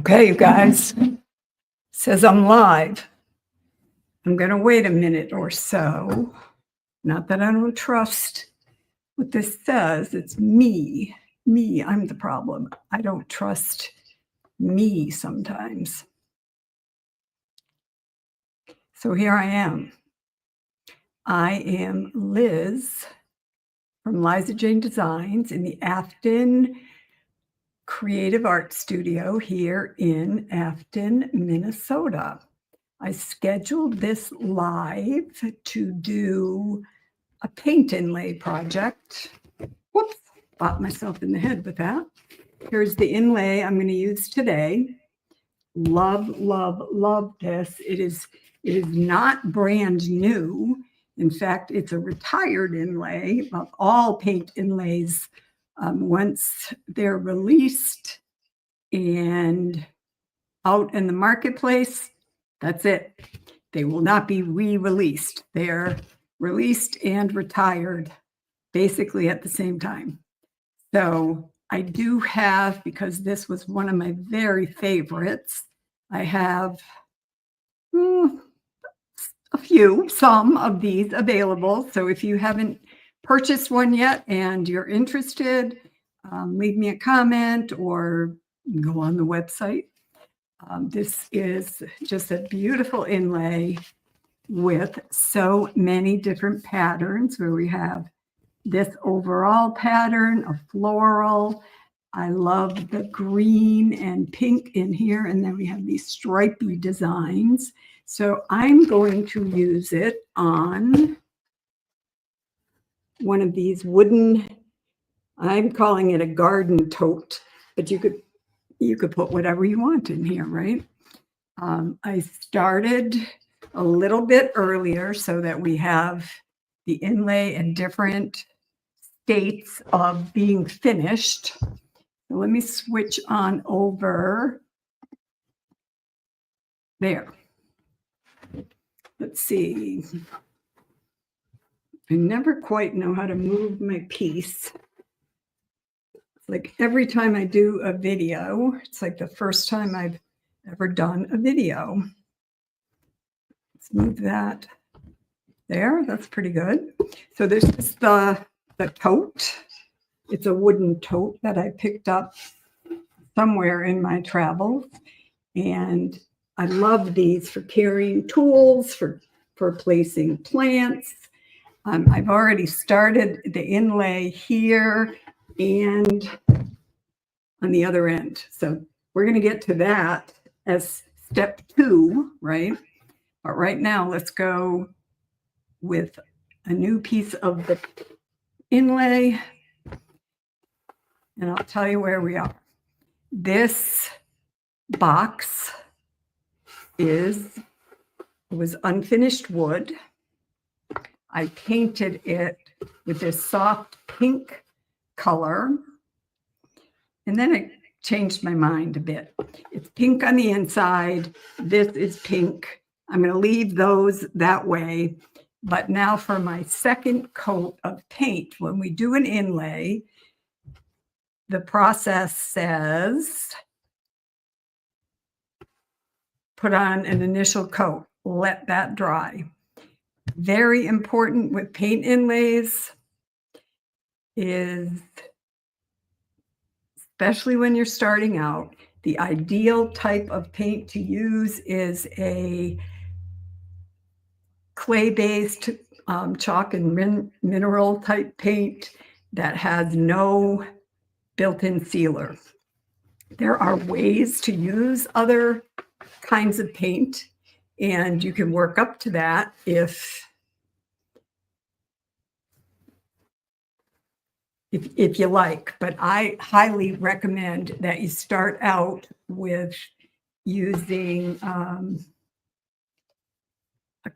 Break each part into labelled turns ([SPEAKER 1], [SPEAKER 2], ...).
[SPEAKER 1] Okay, you guys, says I'm live. I'm going to wait a minute or so. Not that I don't trust what this says. It's me. I'm the problem. I don't trust me sometimes. So here I am. I am Liz from Liza Jane Designs in the Afton Creative Art Studio here in Afton, Minnesota. I scheduled this live to do a paint inlay project. Whoops, bopped myself in the head with that. Here's the inlay I'm going to use today. Love, love, love this. It is not brand new. In fact, it's a retired inlay. All paint inlays, once they're released and out in the marketplace, that's it. They will not be re-released. They're released and retired basically at the same time. So I do have, because this was one of my very favorites, I have some of these available. So if you haven't purchased one yet and you're interested, leave me a comment or go on the website. This is just a beautiful inlay with so many different patterns, where we have this overall pattern, a floral. I love the green and pink in here, and then we have these stripy designs. So I'm going to use it on one of these wooden, I'm calling it a garden tote, but you could put whatever you want in here, right? I started a little bit earlier so that we have the inlay in different states of being finished. So let me switch on over there. Let's see. I never quite know how to move my piece. Like every time I do a video, it's like the first time I've ever done a video. Let's move that there. That's pretty good. So this is the tote. It's a wooden tote that I picked up somewhere in my travels. And I love these for carrying tools, for placing plants. I've already started the inlay here and on the other end. So we're going to get to that as step 2, right? But right now, let's go with a new piece of the inlay. And I'll tell you where we are. This box was unfinished wood. I painted it with this soft pink color. And then I changed my mind a bit. It's pink on the inside. This is pink. I'm going to leave those that way. But now for my second coat of paint, when we do an inlay, the process says put on an initial coat, let that dry. Very important with paint inlays is, especially when you're starting out, the ideal type of paint to use is a clay-based chalk and mineral type paint that has no built-in sealer. There are ways to use other kinds of paint, and you can work up to that if you like, but I highly recommend that you start out with using a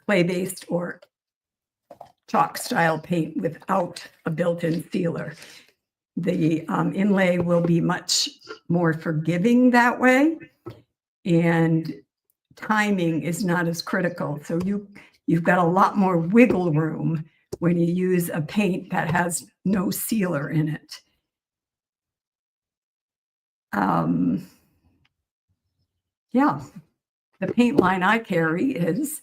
[SPEAKER 1] clay-based or chalk style paint without a built-in sealer. The inlay will be much more forgiving that way, and timing is not as critical. So you've got a lot more wiggle room when you use a paint that has no sealer in it. yeah, the paint line I carry is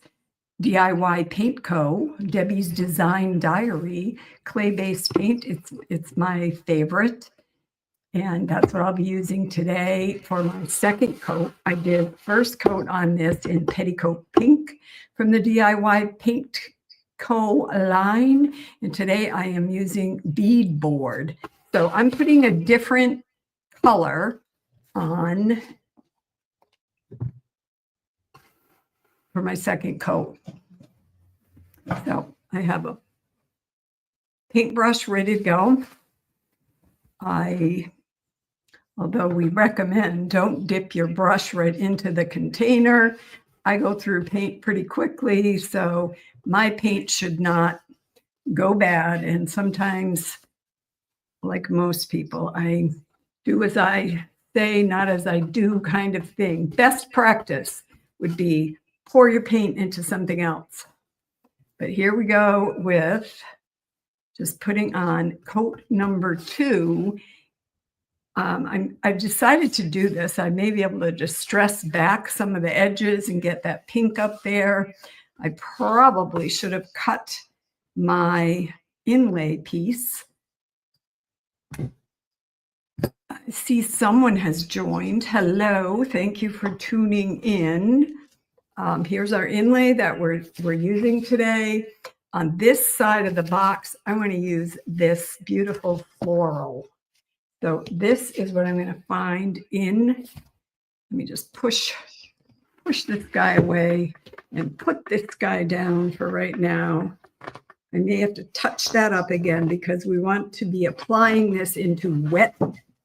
[SPEAKER 1] DIY Paint Co., Debbie's Design Diary, clay-based paint. It's my favorite. And that's what I'll be using today for my second coat. I did first coat on this in Petticoat Pink from the DIY Paint Co. line. And today I am using bead board. So I'm putting a different color on for my second coat. So I have a paintbrush ready to go. Although we recommend don't dip your brush right into the container, I go through paint pretty quickly, so my paint should not go bad. And sometimes, like most people, I do as I say, not as I do kind of thing. Best practice would be pour your paint into something else. But here we go with just putting on coat number 2. I've decided to do this. I may be able to just stress back some of the edges and get that pink up there. I probably should have cut my inlay piece. I see someone has joined. Hello, thank you for tuning in. Here's our inlay that we're using today. On this side of the box, I want to use this beautiful floral. So this is what I'm going to find in, let me just push this guy away and put this guy down for right now. I may have to touch that up again because we want to be applying this into wet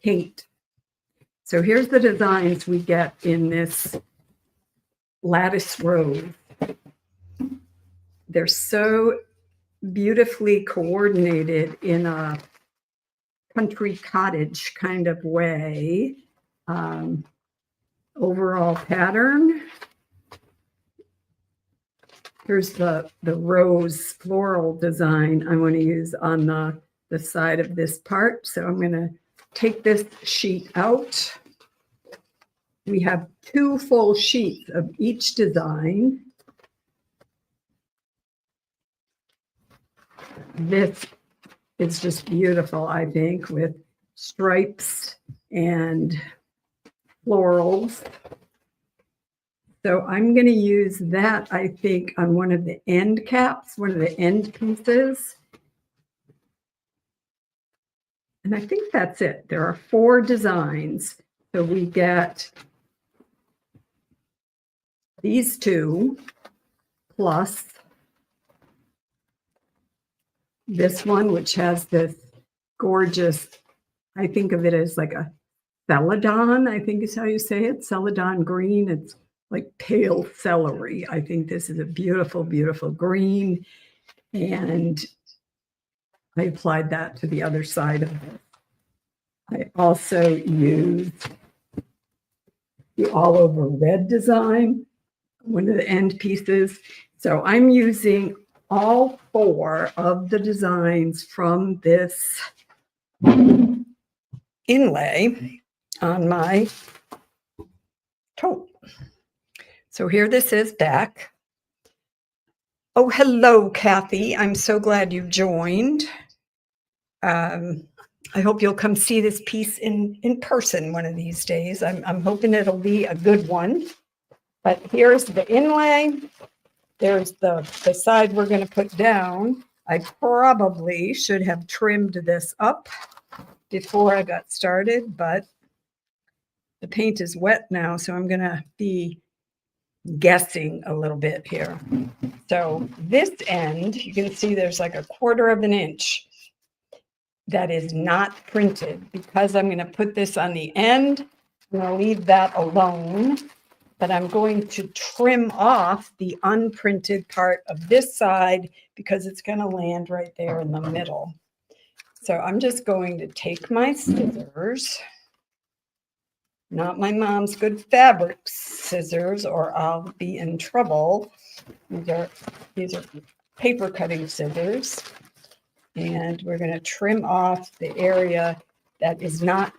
[SPEAKER 1] paint. So here's the designs we get in this Lattice Rose. They're so beautifully coordinated in a country cottage kind of way. Overall pattern. Here's the rose floral design I want to use on the side of this part. So I'm going to take this sheet out. We have 2 full sheets of each design. This it's just beautiful, I think, with stripes and florals. So I'm going to use that, I think, on one of the end caps, one of the end pieces. And I think that's it. There are 4 designs. So we get these 2 plus this one, which has this gorgeous, I think of it as like a celadon, I think is how you say it, celadon green. It's like pale celery. I think this is a beautiful, beautiful green. And I applied that to the other side of it. I also used the all over red design, one of the end pieces. So I'm using all 4 of the designs from this inlay on my tote. So here this is back. Oh, hello, Kathy. I'm so glad you joined. I hope you'll come see this piece in person one of these days. I'm hoping it'll be a good one. But here's the inlay. There's the side we're going to put down. I probably should have trimmed this up before I got started, but the paint is wet now, so I'm going to be guessing a little bit here. So this end, you can see there's like 1/4 of an inch that is not printed. Because I'm going to put this on the end, I'm going to leave that alone. But I'm going to trim off the unprinted part of this side because it's going to land right there in the middle. So I'm just going to take my scissors, not my mom's good fabric scissors, or I'll be in trouble. These are paper cutting scissors. And we're going to trim off the area that is not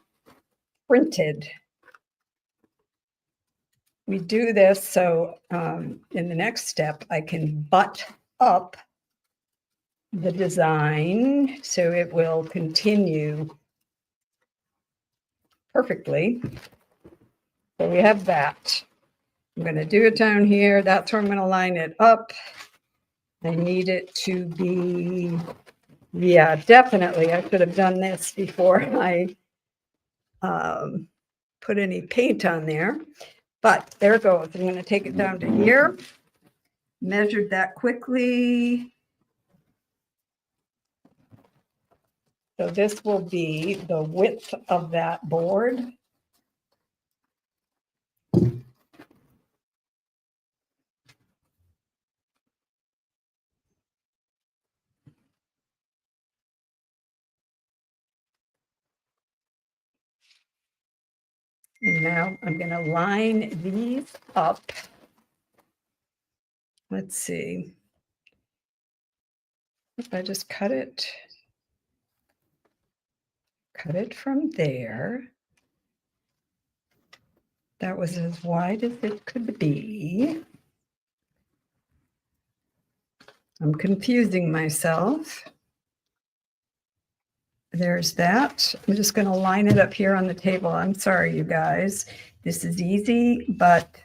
[SPEAKER 1] printed. we do this so in the next step, I can butt up the design so it will continue perfectly. So we have that. I'm going to do it down here. That's where I'm going to line it up. I need it to be, yeah, definitely. I could have done this before I put any paint on there. But there it goes. I'm going to take it down to here. Measured that quickly. So this will be the width of that board. And now I'm going to line these up. Let's see. If I just cut it from there. That was as wide as it could be. I'm confusing myself. There's that. I'm just going to line it up here on the table. I'm sorry, you guys. This is easy, but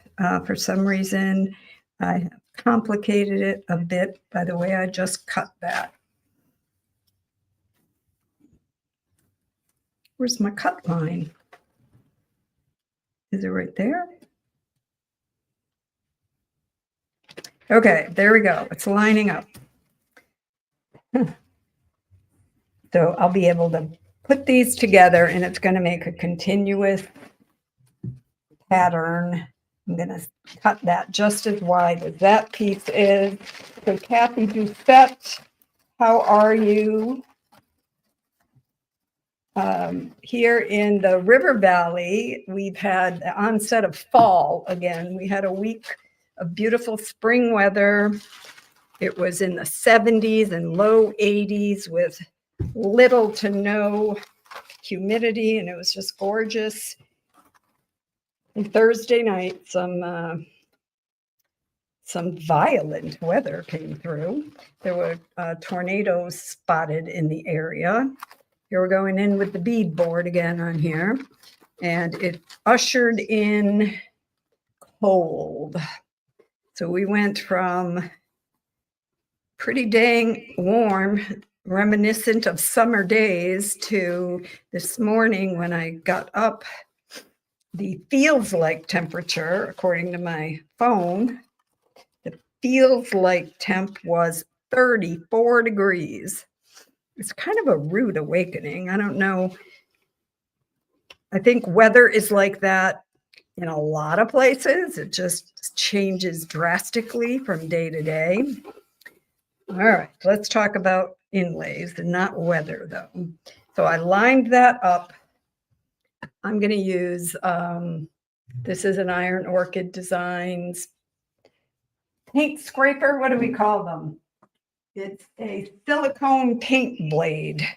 [SPEAKER 1] for some reason, I have complicated it a bit by the way I just cut that. Where's my cut line? Is it right there? Okay, there we go. It's lining up. So I'll be able to put these together and it's going to make a continuous pattern. I'm going to cut that just as wide as that piece is. So Kathy Doucette, how are you? Here in the River Valley, we've had the onset of fall again. We had a week of beautiful spring weather. It was in the 70s and low 80s with little to no humidity, and it was just gorgeous. And Thursday night, some violent weather came through. There were tornadoes spotted in the area. Here we're going in with the bead board again on here, and it ushered in cold. So we went from pretty dang warm, reminiscent of summer days, to this morning when I got up, the feels like temperature, according to my phone, the feels like temp was 34 degrees. It's kind of a rude awakening. I don't know. I think weather is like that in a lot of places. It just changes drastically from day to day. All right, let's talk about inlays and not weather though. So I lined that up. I'm going to use, this is an Iron Orchid Designs paint scraper. What do we call them? It's a silicone paint blade,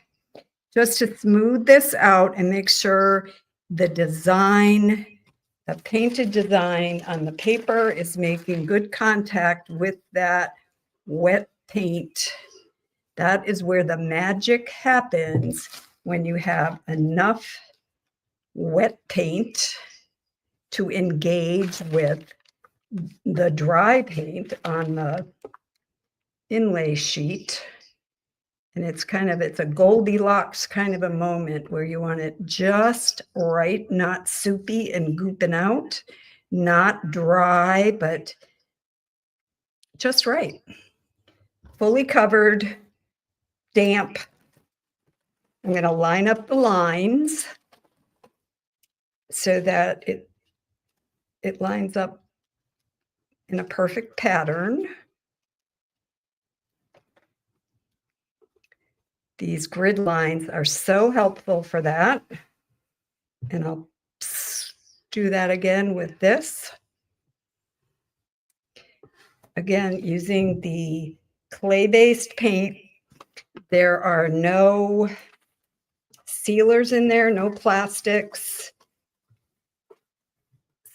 [SPEAKER 1] just to smooth this out and make sure the design, the painted design on the paper is making good contact with that wet paint. That is where the magic happens, when you have enough wet paint to engage with the dry paint on the inlay sheet. And it's a Goldilocks kind of a moment where you want it just right, not soupy and gooping out, not dry, but just right. Fully covered, damp. I'm going to line up the lines so that it lines up in a perfect pattern. These grid lines are so helpful for that. And I'll do that again with this. Again, using the clay-based paint, there are no sealers in there, no plastics.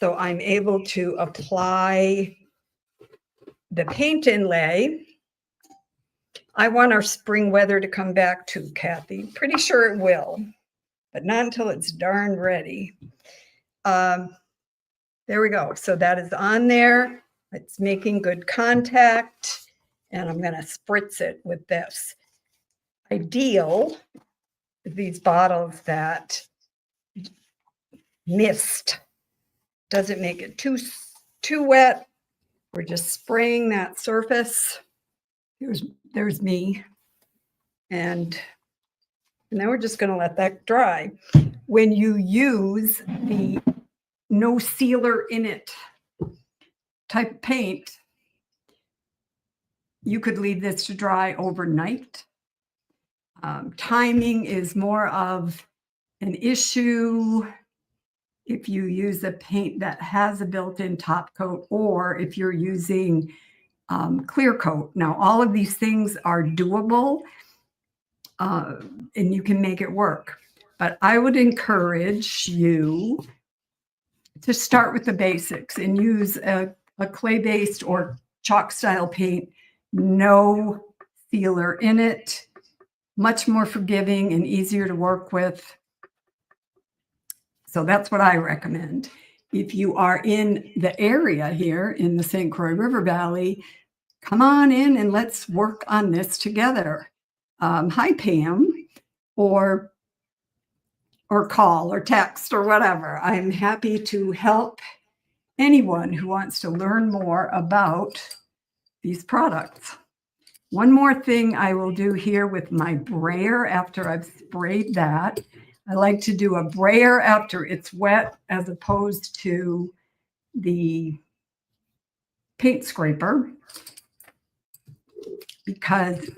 [SPEAKER 1] So I'm able to apply the paint inlay. I want our spring weather to come back too, Kathy. Pretty sure it will, but not until it's darn ready. There we go. So that is on there. It's making good contact, and I'm going to spritz it with this. Ideal, these bottles that mist doesn't make it too wet. We're just spraying that surface. There's me. And now we're just going to let that dry. When you use the no sealer in it type of paint, you could leave this to dry overnight. Timing is more of an issue if you use a paint that has a built-in top coat, or if you're using clear coat. Now, all of these things are doable, and you can make it work. But I would encourage you to start with the basics and use a clay-based or chalk-style paint, no sealer in it, much more forgiving and easier to work with. So that's what I recommend. If you are in the area here in the St. Croix River Valley, come on in and let's work on this together. Hi, Pam, or call or text or whatever. I'm happy to help anyone who wants to learn more about these products. One more thing I will do here with my brayer after I've sprayed that. I like to do a brayer after it's wet as opposed to the paint scraper, because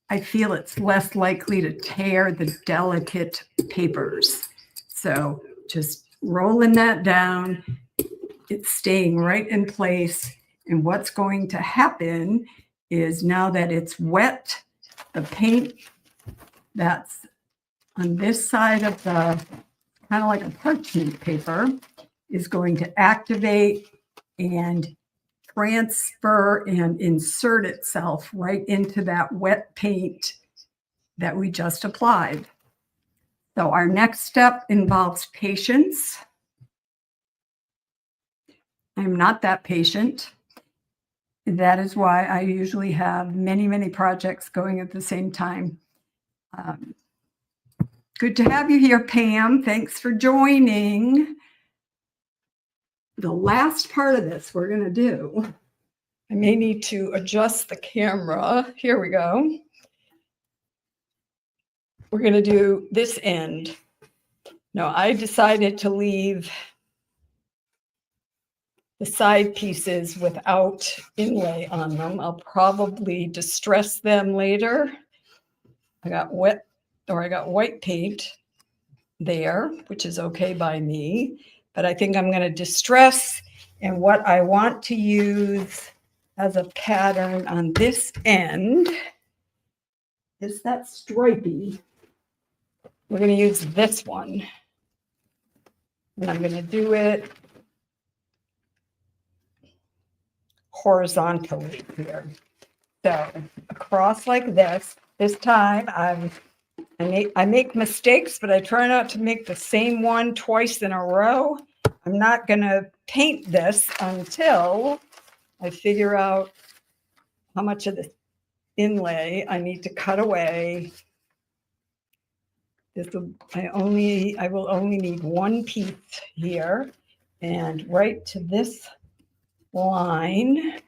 [SPEAKER 1] I feel it's less likely to tear the delicate papers. So just rolling that down, it's staying right in place. And what's going to happen is, now that it's wet, the paint that's on this side of the, kind of like a parchment paper, is going to activate and transfer and insert itself right into that wet paint that we just applied. So our next step involves patience. I'm not that patient. That is why I usually have many, many projects going at the same time. Good to have you here, Pam. Thanks for joining. The last part of this we're going to do, I may need to adjust the camera. Here we go. We're going to do this end. Now, I decided to leave the side pieces without inlay on them. I'll probably distress them later. I got white paint there, which is okay by me, but I think I'm going to distress. And what I want to use as a pattern on this end is that stripey. We're going to use this one, and I'm going to do it horizontally here. So across like this. This time I make mistakes, but I try not to make the same one twice in a row. I'm not going to paint this until I figure out how much of the inlay I need to cut away. I will only need one piece here, and right to this line.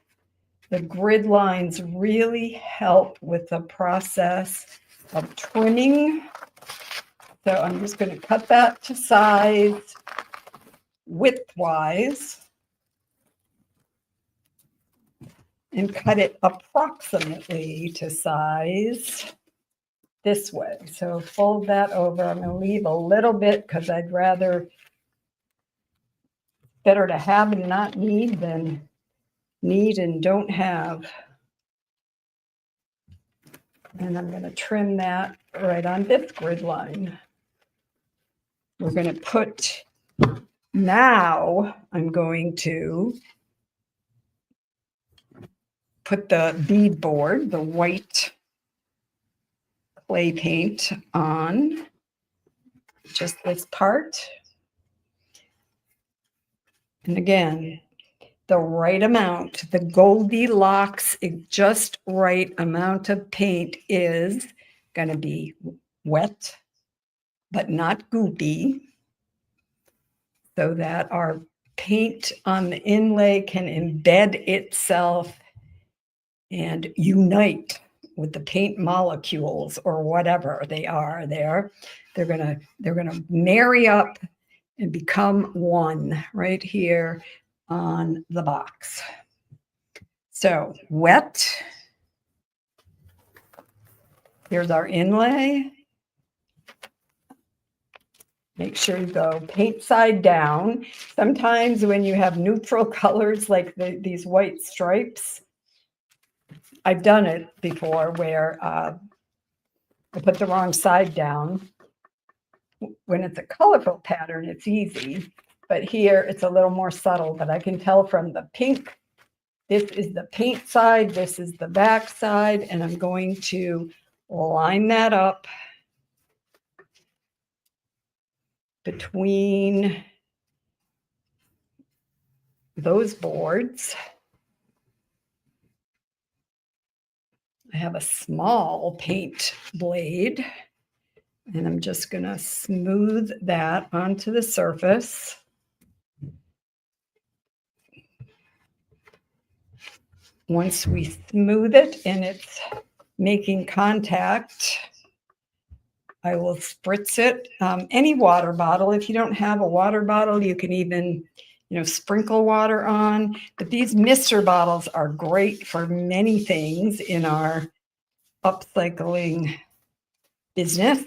[SPEAKER 1] The grid lines really help with the process of trimming. So I'm just going to cut that to size width-wise and cut it approximately to size this way. So fold that over. I'm going to leave a little bit because I'd rather, better to have and not need than need and don't have. And I'm going to trim that right on this grid line. We're going to put Now I'm going to put the bead board, the white clay paint, on just this part. And again, the right amount, the Goldilocks, just right amount of paint is going to be wet, but not goopy, so that our paint on the inlay can embed itself and unite with the paint molecules or whatever they are there. They're gonna marry up and become one right here on the box. So wet. Here's our inlay. Make sure you go paint side down. Sometimes when you have neutral colors like these white stripes, I've done it before where I put the wrong side down. When it's a colorful pattern, it's easy. But here it's a little more subtle, but I can tell from the pink, this is the paint side, this is the back side, and I'm going to line that up between those boards. I have a small paint blade, and I'm just going to smooth that onto the surface. Once we smooth it and it's making contact, I will spritz it. Any water bottle. If you don't have a water bottle, you can even, sprinkle water on. But these mister bottles are great for many things in our upcycling business.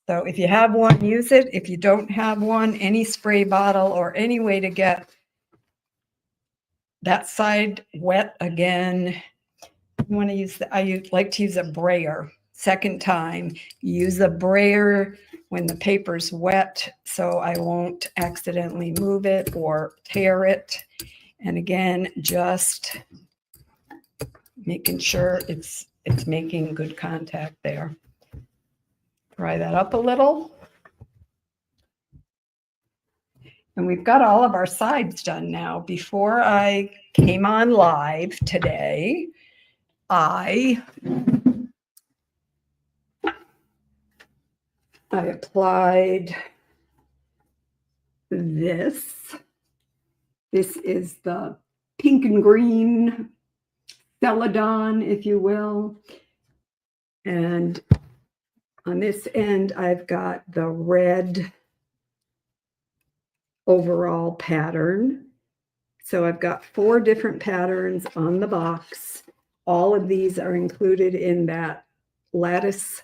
[SPEAKER 1] So if you have one, use it. If you don't have one, any spray bottle or any way to get that side wet again. You want to use I like to use a brayer. Second time, use a brayer when the paper's wet so I won't accidentally move it or tear it. And again, just making sure it's making good contact there. Dry that up a little. And we've got all of our sides done now. Before I came on live today, I applied this. This is the pink and green Celadon, if you will. And on this end, I've got the red overall pattern. So I've got 4 different patterns on the box. All of these are included in that Lattice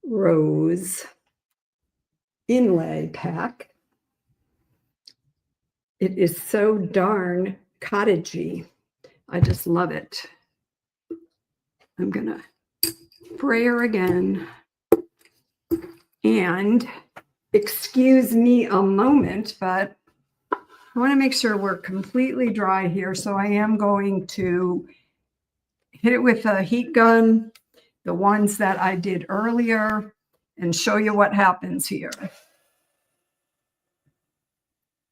[SPEAKER 1] Rose Inlay pack. It is so darn cottagey. I just love it. I'm gonna brayer again. And excuse me a moment, but I want to make sure we're completely dry here. So I am going to hit it with a heat gun, the ones that I did earlier, and show you what happens here.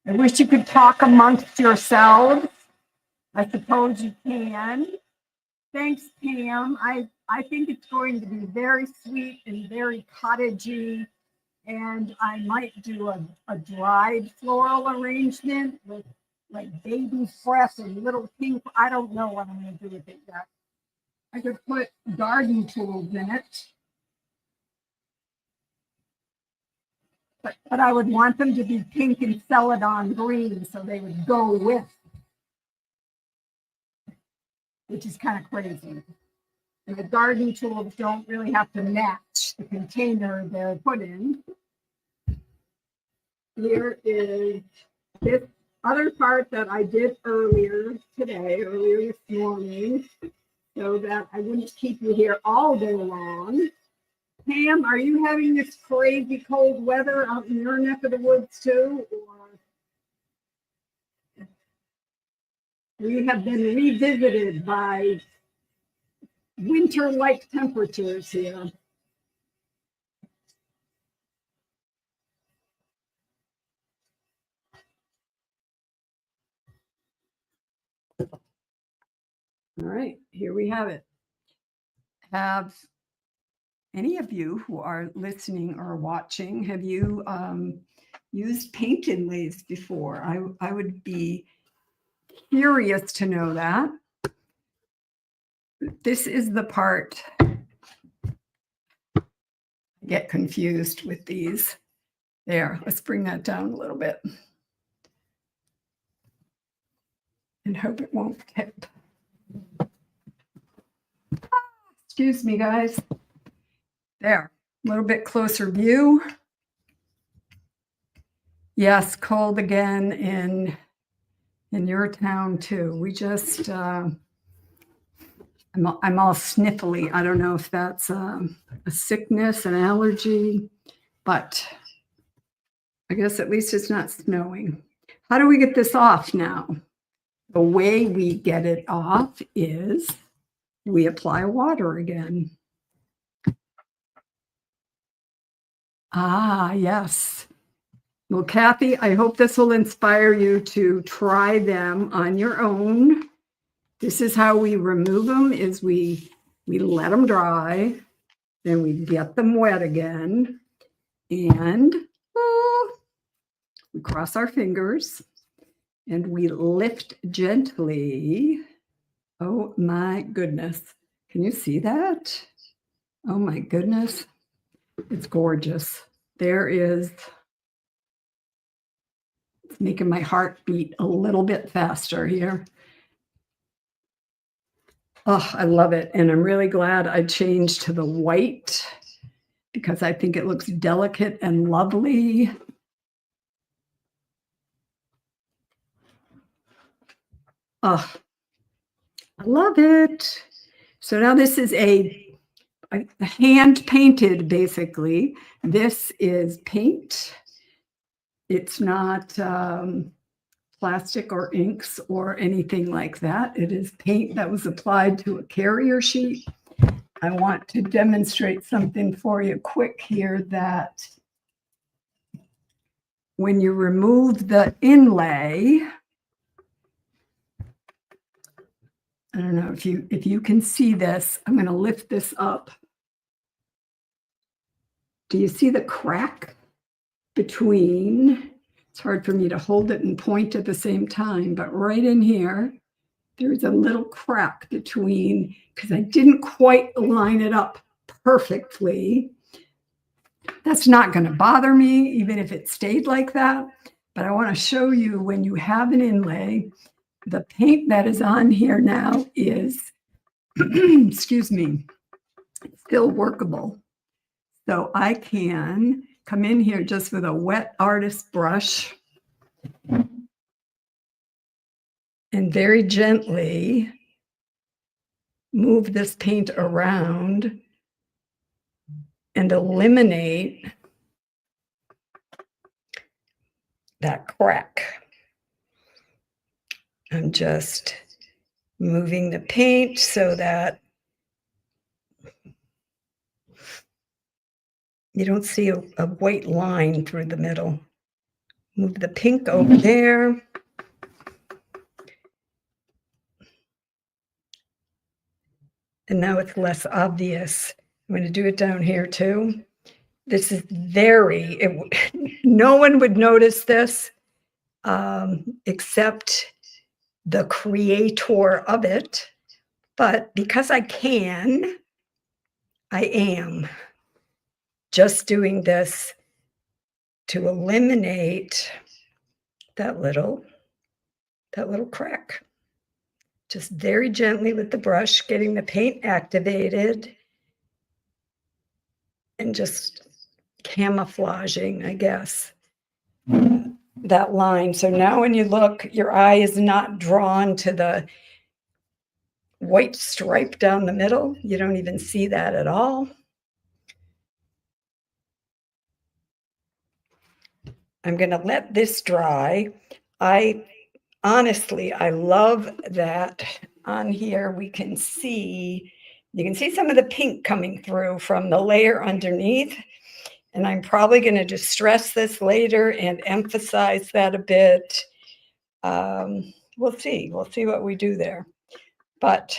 [SPEAKER 1] I wish you could talk amongst yourselves. I suppose you can. Thanks, Pam. I think it's going to be very sweet and very cottagey. And I might do a dried floral arrangement with like baby fresh and little pink. I don't know what I'm going to do with it yet. I could put garden tools in it. But I would want them to be pink and celadon green so they would go with, which is kind of crazy. And the garden tools don't really have to match the container they're put in. Here is this other part that I did earlier this morning, so that I wouldn't keep you here all day long. Pam, are you having this crazy cold weather out in your neck of the woods too? Or We have been revisited by winter-like temperatures here. All right, here we have it. Have any of you who are listening or watching, have you used Paint Inlays before? I would be curious to know that. This is the part I get confused with these. There, let's bring that down a little bit and hope it won't tip. Excuse me, guys. There, a little bit closer view. Yes, cold again in your town too. We just, I'm all sniffly. I don't know if that's a sickness, an allergy, but I guess at least it's not snowing. How do we get this off now? The way we get it off is we apply water again. Ah, yes. Well, Kathy, I hope this will inspire you to try them on your own. This is how we remove them, is we let them dry, then we get them wet again, and we cross our fingers and we lift gently. Oh my goodness. Can you see that? Oh my goodness. It's gorgeous. There is, it's making my heart beat a little bit faster here. Oh, I love it. And I'm really glad I changed to the white because I think it looks delicate and lovely. Oh, I love it. So now this is a hand painted, basically. This is paint. It's not plastic or inks or anything like that. It is paint that was applied to a carrier sheet. I want to demonstrate something for you quick here, that when you remove the inlay, I don't know if you can see this. I'm going to lift this up. Do you see the crack between? It's hard for me to hold it and point at the same time, but right in here, there's a little crack between, because I didn't quite line it up perfectly. That's not going to bother me, even if it stayed like that. But I want to show you, when you have an inlay, the paint that is on here now is, excuse me, still workable. So I can come in here just with a wet artist brush and very gently move this paint around and eliminate that crack. I'm just moving the paint so that you don't see a white line through the middle. Move the pink over there. And now it's less obvious. I'm going to do it down here too. This is no one would notice this except the creator of it. But because I am just doing this to eliminate that little crack. Just very gently with the brush, getting the paint activated and just camouflaging, I guess, that line. So now when you look, your eye is not drawn to the white stripe down the middle. You don't even see that at all. I'm going to let this dry. I honestly, I love that on here we can see, you can see some of the pink coming through from the layer underneath. And I'm probably going to distress this later and emphasize that a bit. We'll see. We'll see what we do there. But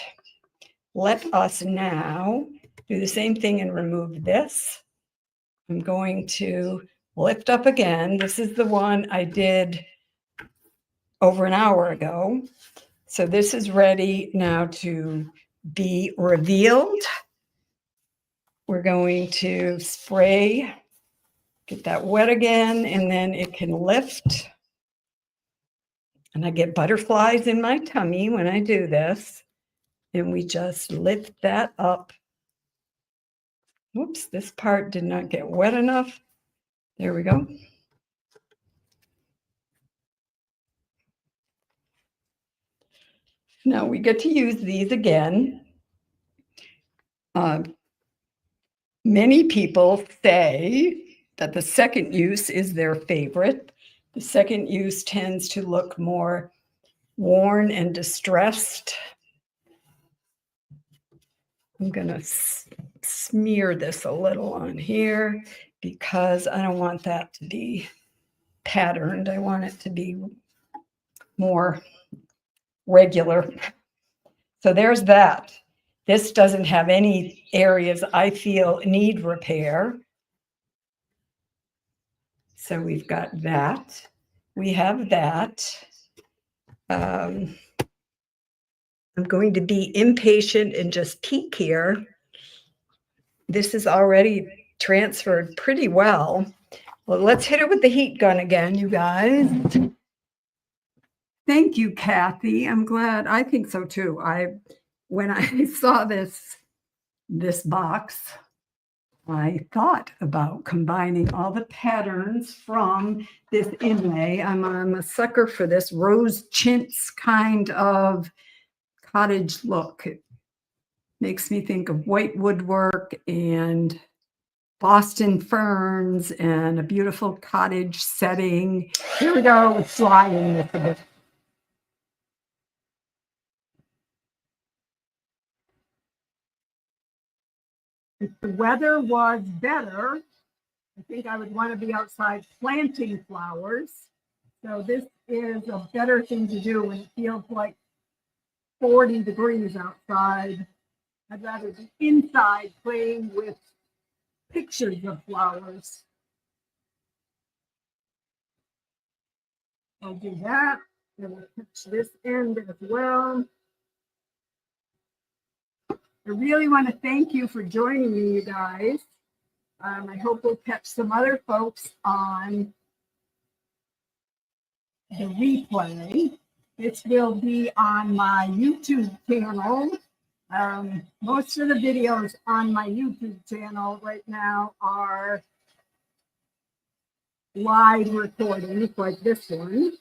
[SPEAKER 1] let us now do the same thing and remove this. I'm going to lift up again. This is the one I did over an hour ago. So this is ready now to be revealed. We're going to spray, get that wet again, and then it can lift. And I get butterflies in my tummy when I do this. And we just lift that up. Whoops, this part did not get wet enough. There we go. Now we get to use these again. Many people say that the second use is their favorite. The second use tends to look more worn and distressed. I'm going to smear this a little on here because I don't want that to be patterned. I want it to be more regular. So there's that. This doesn't have any areas I feel need repair. So we've got that. We have that. I'm going to be impatient and just peek here. This is already transferred pretty well. Well, let's hit it with the heat gun again, you guys. Thank you, Kathy. I'm glad. I think so too. When I saw this box, I thought about combining all the patterns from this inlay. I'm a sucker for this rose chintz kind of cottage look. It makes me think of white woodwork and Boston ferns and a beautiful cottage setting. Here we go with drying this a bit. If the weather was better, I think I would want to be outside planting flowers. So this is a better thing to do when it feels like 40 degrees outside. I'd rather be inside playing with pictures of flowers. I'll do that. And we'll pitch this end as well. I really want to thank you for joining me, you guys. I hope we'll catch some other folks on the replay. This will be on my YouTube channel. Most of the videos on my YouTube channel right now are live recordings like this one.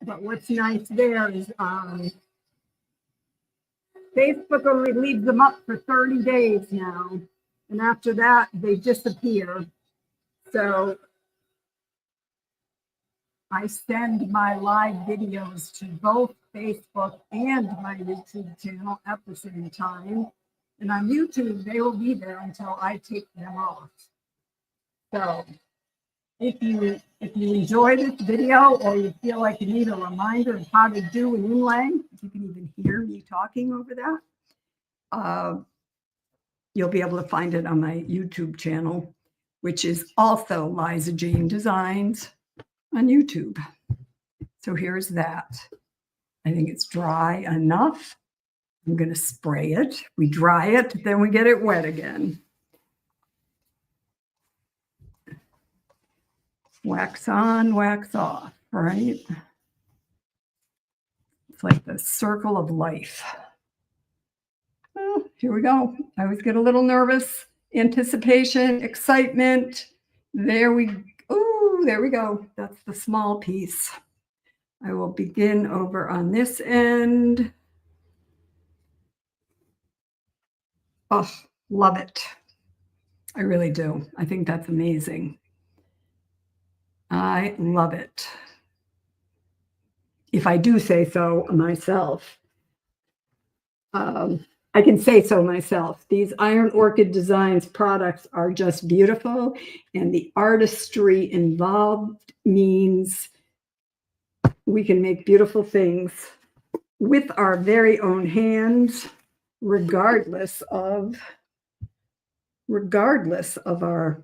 [SPEAKER 1] But what's nice there is Facebook only leaves them up for 30 days now. And after that, they disappear. So I send my live videos to both Facebook and my YouTube channel at the same time. And on YouTube, they will be there until I take them off. So if you enjoy this video or you feel like you need a reminder of how to do an inlay, if you can even hear me talking over that, you'll be able to find it on my YouTube channel, which is also Liza Jane Designs on YouTube. So here's that. I think it's dry enough. I'm going to spray it. We dry it, then we get it wet again. Wax on, wax off, right? It's like the circle of life. Well, here we go. I always get a little nervous. Anticipation, excitement. There we go. That's the small piece. I will begin over on this end. Oh, love it. I really do. I think that's amazing. I love it. If I do say so myself. I can say so myself. These Iron Orchid Designs products are just beautiful, and the artistry involved means we can make beautiful things with our very own hands, regardless of our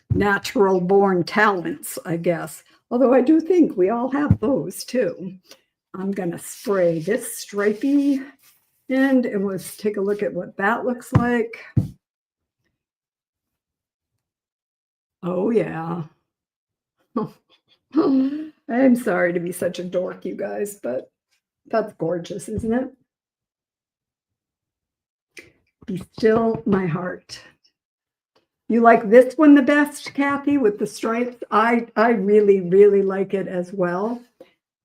[SPEAKER 1] natural born talents, I guess. Although I do think we all have those too. I'm going to spray this stripy end, and let's take a look at what that looks like. Oh, yeah. I'm sorry to be such a dork, you guys, but that's gorgeous, isn't it? Be still, my heart. You like this one the best, Kathy, with the stripes? I really, really like it as well.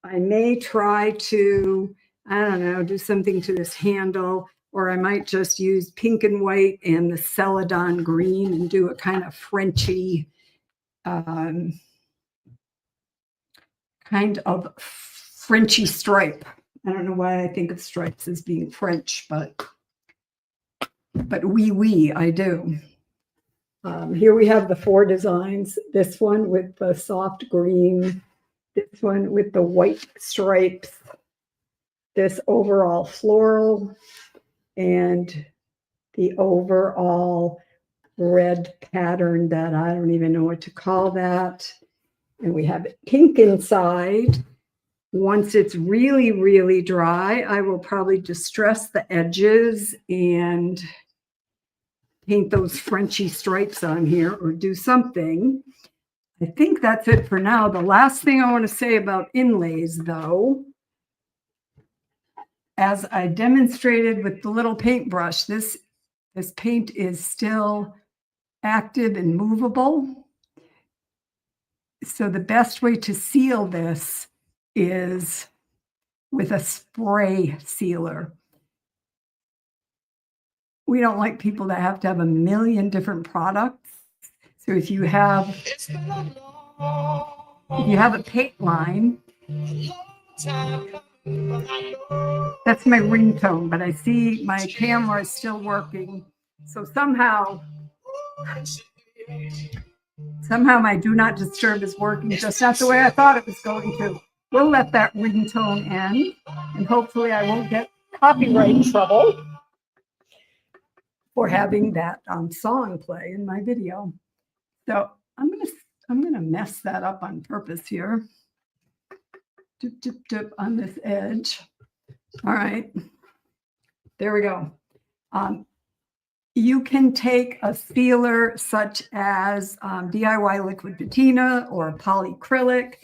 [SPEAKER 1] I may try to, I don't know, do something to this handle, or I might just use pink and white and the Celadon green and do a kind of Frenchy, stripe. I don't know why I think of stripes as being French, but oui, I do. Here we have the 4 designs. This one with the soft green, this one with the white stripes, this overall floral, and the overall red pattern that I don't even know what to call that. And we have pink inside. Once it's really, really dry, I will probably distress the edges and paint those Frenchy stripes on here or do something. I think that's it for now. The last thing I want to say about inlays, though, as I demonstrated with the little paintbrush, this paint is still active and movable. So the best way to seal this is with a spray sealer. We don't like people that have to have a million different products. So if you have a paint line, that's my ringtone, but I see my camera is still working. So somehow my do not disturb is working just not the way I thought it was going to. We'll let that ringtone end, and hopefully I won't get copyright trouble for having that song play in my video. So I'm gonna mess that up on purpose here. Dip, dip, dip on this edge. All right, there we go. You can take a sealer such as DIY liquid patina or polyacrylic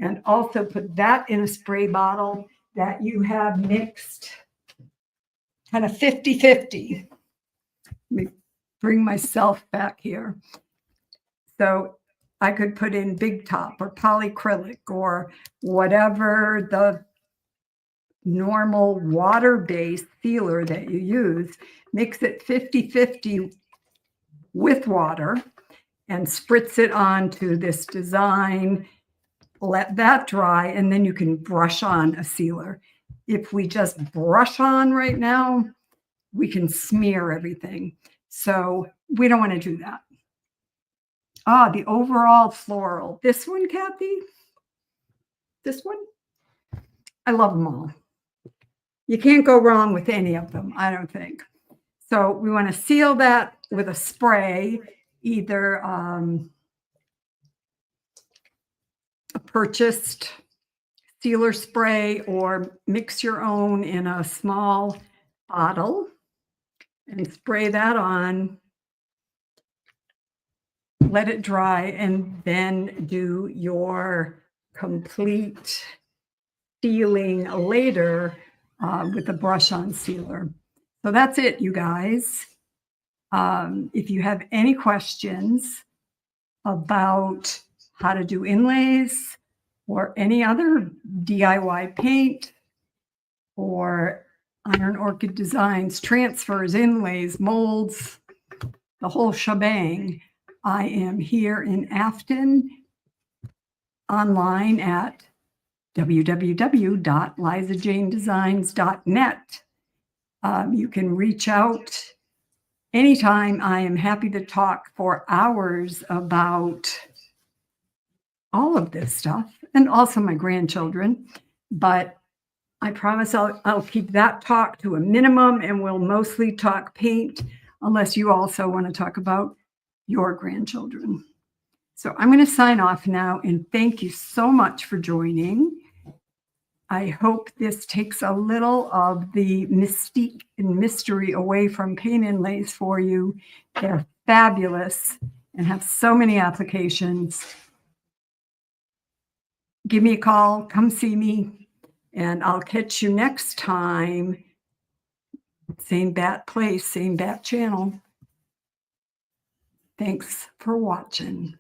[SPEAKER 1] and also put that in a spray bottle that you have mixed kind of 50-50. Let me bring myself back here. So I could put in Big Top or polyacrylic or whatever the normal water-based sealer that you use, mix it 50-50 with water and spritz it onto this design, let that dry, and then you can brush on a sealer. If we just brush on right now, we can smear everything. So we don't want to do that. The overall floral. This one, Kathy? This one? I love them all. You can't go wrong with any of them, I don't think. So we want to seal that with a spray, either a purchased sealer spray or mix your own in a small bottle and spray that on. Let it dry and then do your complete sealing later with a brush-on sealer. So that's it, you guys. If you have any questions about how to do inlays or any other DIY paint or Iron Orchid Designs, transfers, inlays, molds, the whole shebang, I am here in Afton. online at www.lizajanedesigns.net. You can reach out anytime. I am happy to talk for hours about all of this stuff and also my grandchildren. But I promise I'll keep that talk to a minimum, and we'll mostly talk paint unless you also want to talk about your grandchildren. So I'm going to sign off now, and thank you so much for joining. I hope this takes a little of the mystique and mystery away from Paint Inlays for you. They're fabulous and have so many applications. Give me a call, come see me, and I'll catch you next time. Same bat place, same bat channel. Thanks for watching.